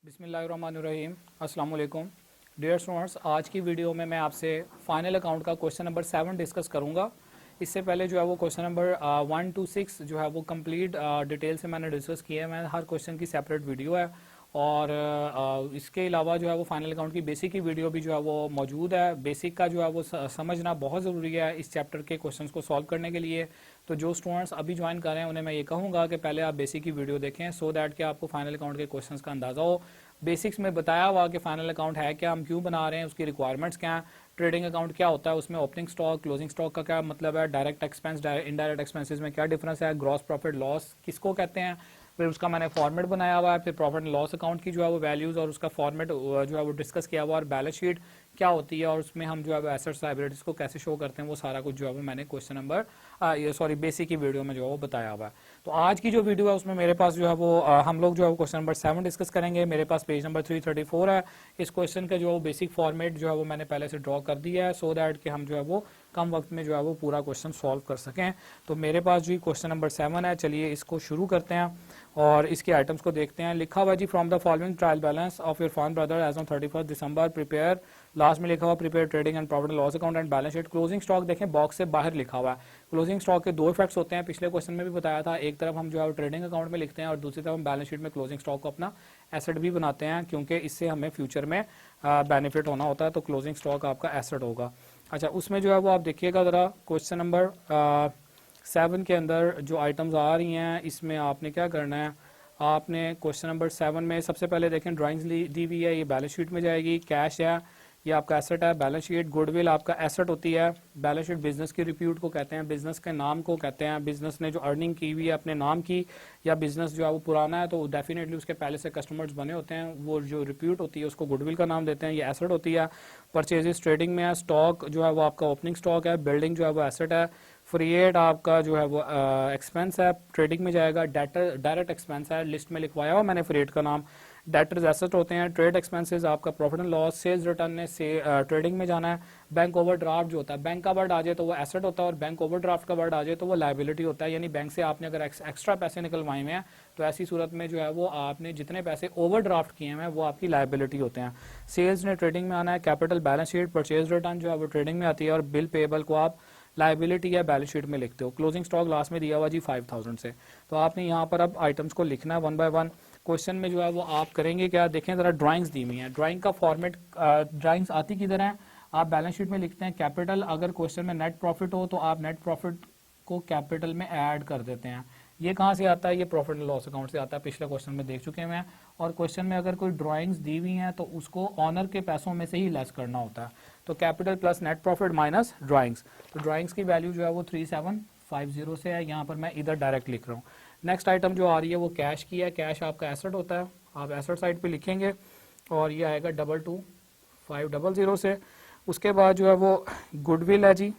बिस्मिल्लाहिर्रहमानिर्रहीम अस्सलाम वालेकुम डियर स्टूडेंट्स। आज की वीडियो में मैं आपसे फाइनल अकाउंट का क्वेश्चन नंबर 7 डिस्कस करूंगा। इससे पहले जो है वो क्वेश्चन नंबर 1 to 6 जो है वो कंप्लीट डिटेल से मैंने डिस्कस किया है। मैं हर क्वेश्चन की सेपरेट वीडियो है और इसके अलावा जो है वो फाइनल अकाउंट की बेसिक की वीडियो भी जो है वो मौजूद है। बेसिक का जो है वो समझना बहुत ज़रूरी है इस चैप्टर के क्वेश्चंस को सॉल्व करने के लिए। तो जो स्टूडेंट्स अभी ज्वाइन कर रहे हैं उन्हें मैं ये कहूँगा कि पहले आप बेसिक की वीडियो देखें सो दैट कि आपको फाइनल अकाउंट के क्वेश्चंस का अंदाज़ा हो। बेसिक्स में बताया हुआ कि फाइनल अकाउंट है क्या, हम क्यों बना रहे हैं, उसकी रिक्वायरमेंट्स क्या हैं, ट्रेडिंग अकाउंट क्या होता है, उसमें ओपनिंग स्टॉक क्लोजिंग स्टॉक का क्या मतलब है, डायरेक्ट एक्सपेंस इनडायरेक्ट एक्सपेंसेस में क्या डिफरेंस है, ग्रॉस प्रॉफिट लॉस किसको कहते हैं। फिर उसका मैंने फॉर्मेट बनाया हुआ है, फिर प्रॉफिट एंड लॉस अकाउंट की जो है वो वैल्यूज़ और उसका फॉर्मेट जो है वो डिस्कस किया हुआ, और बैलेंस शीट क्या होती है और उसमें हम जो है वो एसेट्स लायबिलिटीज को कैसे शो करते हैं, वो सारा कुछ जो है वो मैंने क्वेश्चन नंबर बेसिक की वीडियो में जो है वो बताया हुआ है। तो आज की जो वीडियो है उसमें मेरे पास जो है वो हम लोग जो है वो क्वेश्चन नंबर 7 डिस्कस करेंगे। मेरे पास पेज नंबर 334 है। इस क्वेश्चन का जो है वो बेसिक फॉर्मेट जो है वो मैंने पहले से ड्रॉ कर दिया है सो दैट कि हम जो है वो कम वक्त में जो है वो पूरा क्वेश्चन सॉल्व कर सकें। तो मेरे पास जो क्वेश्चन नंबर 7 है, चलिए इसको शुरू करते हैं और इसके आइटम्स को देखते हैं। लिखा हुआ जी from the following trial balance of your foreign brother as on 31 December prepare, last में लिखा हुआ prepare trading and profit and loss account and balance sheet. Closing stock देखें बॉक्स से बाहर लिखा हुआ है। क्लोजिंग स्टॉक के दो इफेक्ट्स होते हैं, पिछले क्वेश्चन में भी बताया था। एक तरफ हम जो है ट्रेडिंग अकाउंट में लिखते हैं और दूसरी तरफ हम बैलेंस शीट में क्लोजिंग स्टॉक को अपना एसेट भी बनाते हैं, क्योंकि इससे हमें फ्यूचर में बेनिफिट होना होता है। तो क्लोजिंग स्टॉक आपका एसेट होगा। अच्छा, उसमें जो है वो आप देखिएगा ज़रा क्वेश्चन नंबर 7 के अंदर जो आइटम्स आ रही हैं, इसमें आपने क्या करना है, आपने क्वेश्चन नंबर 7 में सबसे पहले देखें ड्राइंग्स दी हुई है, ये बैलेंस शीट में जाएगी। कैश है, ये आपका एसेट है। बैलेंस शीट गुडविल आपका एसेट होती है। बैलेंस शीट बिजनेस की रिप्यूट को कहते हैं, बिजनेस के नाम को कहते हैं। बिजनेस ने जो अर्निंग की हुई है अपने नाम की, या बिजनेस जो है वो पुराना है तो डेफिनेटली उसके पहले से कस्टमर्स बने होते हैं, वो जो रिप्यूट होती है उसको गुडविल का नाम देते हैं, ये एसेट होती है। परचेजेस ट्रेडिंग में है। स्टॉक जो है वो आपका ओपनिंग स्टॉक है। बिल्डिंग जो है वो एसेट है। फ्रीएड आपका जो है वो एक्सपेंस है, ट्रेडिंग में जाएगा। डेटर डायरेक्ट एक्सपेंस है, लिस्ट में लिखवाया हुआ मैंने फ्रीएड का नाम। डेटर्स एसेट होते हैं। ट्रेड एक्सपेंसेस आपका profit and loss. Sales return ने से ट्रेडिंग में जाना है। बैंक ओवरड्राफ्ट जो होता है, बैंक का वर्ड आ जाए तो वो एसेट होता है और बैंक ओवरड्राफ्ट का वर्ड आ जाए तो वो लायबिलिटी होता है। यानी बैंक से आपने अगर एक्स्ट्रा पैसे निकलवाए हुए हैं तो ऐसी सूरत में जो है वो आपने जितने पैसे ओवरड्राफ्ट किए हैं वो आपकी लायबिलिटी होते हैं। सेल्स ने ट्रेडिंग में आना है। Capital balance sheet. Purchase return जो है वो ट्रेडिंग में आती है और बिल पेबल को आप लायबिलिटी या बैलेंस शीट में लिखते हो। क्लोजिंग स्टॉक लास्ट में दिया हुआ जी 5000 से। तो आपने यहाँ पर अब आइटम्स को लिखना है वन बाय वन। क्वेश्चन में जो है वो आप करेंगे क्या, देखें जरा ड्राइंग्स दी हुई हैं। ड्राइंग का फॉर्मेट, ड्राइंग्स आती किधर है, आप बैलेंस शीट में लिखते हैं कैपिटल। अगर क्वेश्चन में नेट प्रॉफिट हो तो आप नेट प्रॉफिट को कैपिटल में ऐड कर देते हैं। ये कहाँ से आता है, ये प्रॉफिट एंड लॉस अकाउंट से आता है, पिछले क्वेश्चन में देख चुके हैं। और क्वेश्चन में अगर कोई ड्राइंग्स दी हुई हैं तो उसको ऑनर के पैसों में से ही लेस करना होता है। तो capital plus net profit minus drawings. तो ड्राइंग्स की वैल्यू जो है वो 3750 से है, यहाँ पर मैं इधर डायरेक्ट लिख रहा हूँ। नेक्स्ट आइटम जो आ रही है वो कैश की है। कैश आपका एसेट होता है, आप एसेट साइड पे लिखेंगे और ये आएगा 22500 से। उसके बाद जो है वो गुडविल है जी।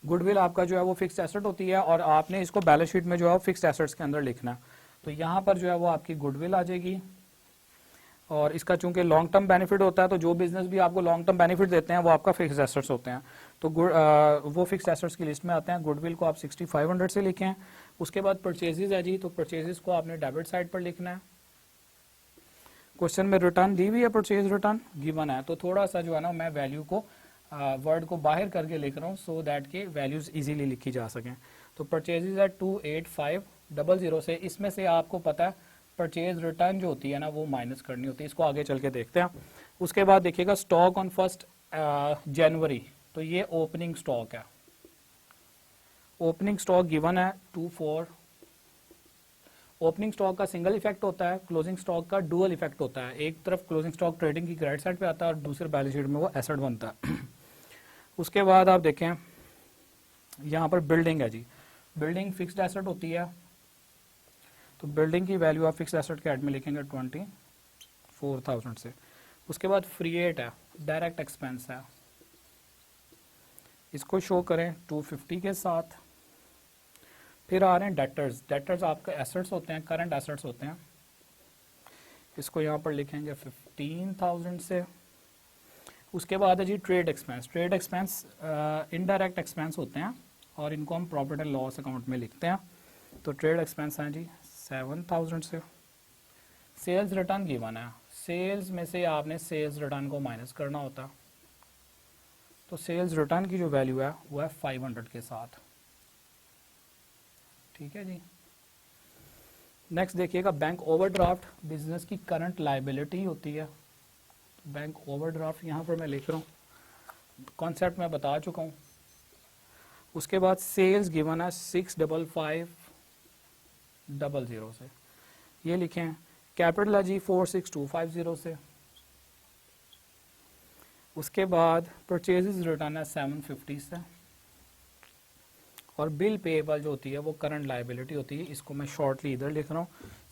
गुडविल आपका जो है वो फिक्स्ड एसेट होती है और आपने इसको बैलेंस शीट में जो है फिक्स्ड एसेट्स के अंदर लिखना है। तो यहाँ पर जो है वो आपकी गुडविल आ जाएगी और इसका चूंकि लॉन्ग टर्म बेनिफिट होता है तो जो बिजनेस भी आपको लॉन्ग टर्म बेनिफिट देते हैं वो आपका फिक्स्ड एसेट्स होते हैं। तो वो फिक्स्ड एसेट्स की लिस्ट में आते हैं। गुडविल को आप 6500 से लिखें। उसके बाद परचेजेस है जी, तो परचेजेस को आपने डेबिट साइड पर लिखना है। क्वेश्चन में रिटर्न दी हुई है, परचेज रिटर्न गिवन है, तो थोड़ा सा जो है ना मैं वैल्यू को वर्ड को बाहर करके लिख रहा हूँ सो दैट के वैल्यूज इजीली लिखी जा सकें। तो परचेजेस है 28500 से। इसमें से आपको पता है परचेज रिटर्न जो होती है ना वो माइनस करनी होती है, इसको आगे चल के देखते हैं। उसके बाद देखिएगा स्टॉक ऑन 1 जनवरी, तो ये ओपनिंग स्टॉक है। ओपनिंग स्टॉक गिवन है 24। ओपनिंग स्टॉक का सिंगल इफेक्ट होता है, क्लोजिंग स्टॉक का डुअल इफेक्ट होता है। एक तरफ क्लोजिंग स्टॉक ट्रेडिंग की क्रेडिट साइड पे आता है और दूसरे बैलेंस शीट में वो एसेट बनता है। उसके बाद आप देखें यहाँ पर बिल्डिंग है जी। बिल्डिंग फिक्स्ड एसेट होती है, तो बिल्डिंग की वैल्यू आप फिक्स्ड एसेट के ऐड में लिखेंगे 24000 से। उसके बाद फ्रीएट है, डायरेक्ट एक्सपेंस है, इसको शो करें 250 के साथ। फिर आ रहे हैं डेटर्स। डेटर्स आपके एसेट्स होते हैं, करंट एसेट्स होते हैं, इसको यहाँ पर लिखेंगे 15000 से। उसके बाद है जी trade expense. Trade expense indirect expense होते हैं और इनको हम प्रॉफिट एंड लॉस अकाउंट में लिखते हैं। तो ट्रेड एक्सपेंस हैं जी 7000 से। सेल्स रिटर्न गिवन है, सेल्स में से आपने सेल्स रिटर्न को माइनस करना होता, तो सेल्स रिटर्न की जो वैल्यू है वो है 500 के साथ। ठीक है जी। नेक्स्ट देखिएगा, बैंक ओवरड्राफ्ट बिजनेस की करंट लायबिलिटी होती है। बैंक ओवरड्राफ्ट यहाँ पर मैं लिख रहा हूँ, कॉन्सेप्ट मैं बता चुका हूँ। उसके बाद सेल्स गिवन है 65500 से, ये लिखें। कैपिटल है जी 46250 से। उसके बाद परचेजेस रिटर्न है 750 से, और बिल पेएबल जो होती है वो करंट लायबिलिटी होती है, इसको मैं शॉर्टली इधर लिख रहा हूँ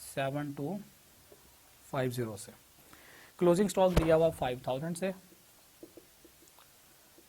7250 से। क्लोजिंग स्टॉक दिया हुआ 5000 से,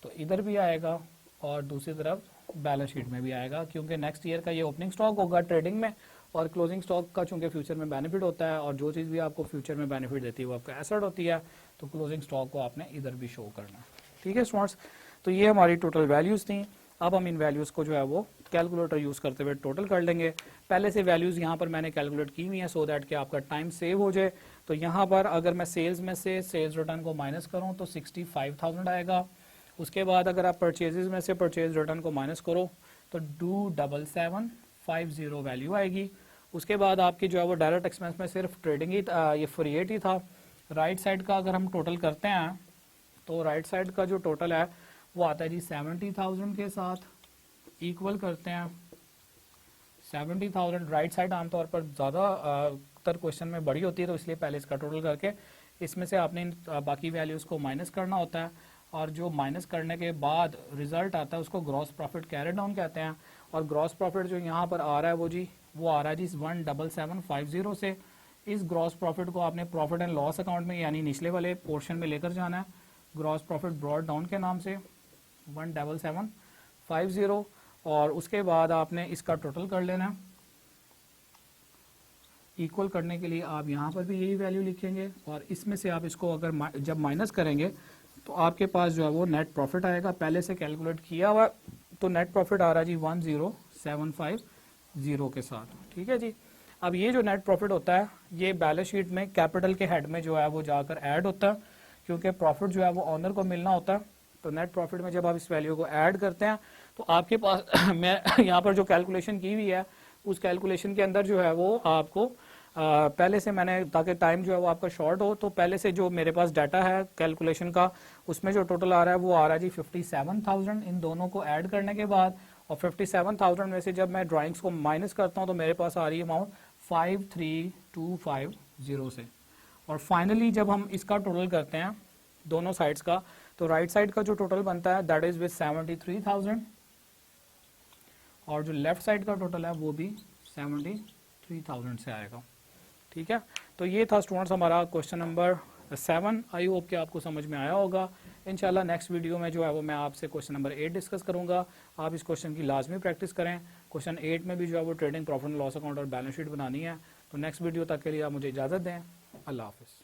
तो इधर भी आएगा और दूसरी तरफ बैलेंस शीट में भी आएगा, क्योंकि नेक्स्ट ईयर का ये ओपनिंग स्टॉक होगा ट्रेडिंग में, और क्लोजिंग स्टॉक का चूंकि फ्यूचर में बेनिफिट होता है, और जो चीज़ भी आपको फ्यूचर में बेनिफिट देती है वो आपका एसेट होती है, तो क्लोजिंग स्टॉक को आपने इधर भी शो करना है। ठीक है स्टूडेंट्स, तो ये हमारी टोटल वैल्यूज़ थी। अब हम इन वैल्यूज़ को जो है वो कैलकुलेटर यूज़ करते हुए टोटल कर लेंगे। पहले से वैल्यूज़ यहाँ पर मैंने कैलकुलेट की हुई हैं सो दैट कि आपका टाइम सेव हो जाए। तो यहाँ पर अगर मैं सेल्स में से सेल्स रिटर्न को माइनस करूँ तो 65,000 आएगा। उसके बाद अगर आप परचेजेस में से परचेज रिटर्न को माइनस करो तो 27750 वैल्यू आएगी। उसके बाद आपकी जो है वो डायरेक्ट एक्सपेंस में सिर्फ ट्रेडिंग ही ये फ्रीएट ही था। राइट साइड का अगर हम टोटल करते हैं तो राइट साइड का जो टोटल है वो आता है जी 70,000 के साथ, इक्वल करते हैं 70,000। राइट साइड आमतौर पर ज़्यादातर क्वेश्चन में बड़ी होती है, तो इसलिए पहले इसका टोटल करके इसमें से आपने बाकी वैल्यूज़ को माइनस करना होता है, और जो माइनस करने के बाद रिजल्ट आता है उसको ग्रॉस प्रॉफिट कैरी डाउन कहते हैं। और ग्रॉस प्रॉफिट जो यहाँ पर आ रहा है वो आ रहा है जी 17750 से। इस ग्रॉस प्रॉफिट को आपने प्रॉफिट एंड लॉस अकाउंट में यानी निचले वाले पोर्शन में लेकर जाना है, ग्रॉस प्रॉफिट ब्रॉड डाउन के नाम से 17750, और उसके बाद आपने इसका टोटल कर लेना। इक्वल करने के लिए आप यहाँ पर भी यही वैल्यू लिखेंगे, और इसमें से आप इसको अगर जब माइनस करेंगे तो आपके पास जो है वो नेट प्रॉफिट आएगा। पहले से कैलकुलेट किया हुआ, तो नेट प्रॉफिट आ रहा है जी 10750 के साथ। ठीक है जी। अब ये जो नेट प्रॉफिट होता है ये बैलेंस शीट में कैपिटल के हेड में जो है वो जाकर ऐड होता है, क्योंकि प्रॉफिट जो है वो ऑनर को मिलना होता है। तो नेट प्रॉफिट में जब आप इस वैल्यू को ऐड करते हैं तो आपके पास मैं यहाँ पर जो कैलकुलेशन की हुई है उस कैलकुलेशन के अंदर जो है वो आपको पहले से मैंने, ताकि टाइम जो है वो आपका शॉर्ट हो, तो पहले से जो मेरे पास डाटा है कैलकुलेशन का उसमें जो टोटल आ रहा है वो आ रहा है जी 57,000 इन दोनों को ऐड करने के बाद। और 57,000 में से जब मैं ड्राइंग्स को माइनस करता हूँ तो मेरे पास आ रही है अमाउंट 53,250 से। और फाइनली जब हम इसका टोटल करते हैं दोनों साइड्स का, तो राइट साइड का जो टोटल बनता है दैट इज विद 73,000, और जो लेफ्ट साइड का टोटल है वो भी 73,000 से आएगा। ठीक है, तो ये था स्टूडेंट्स हमारा क्वेश्चन नंबर 7। आई होप कि आपको समझ में आया होगा। इंशाल्लाह नेक्स्ट वीडियो में जो है वो मैं आपसे क्वेश्चन नंबर 8 डिस्कस करूंगा। आप इस क्वेश्चन की लाजमी प्रैक्टिस करें। क्वेश्चन 8 में भी जो है वो trading, profit and loss account और बैलेंस शीट बनानी है। तो नेक्स्ट वीडियो तक के लिए आप मुझे इजाज़त दें। अल्लाह हाफिज़।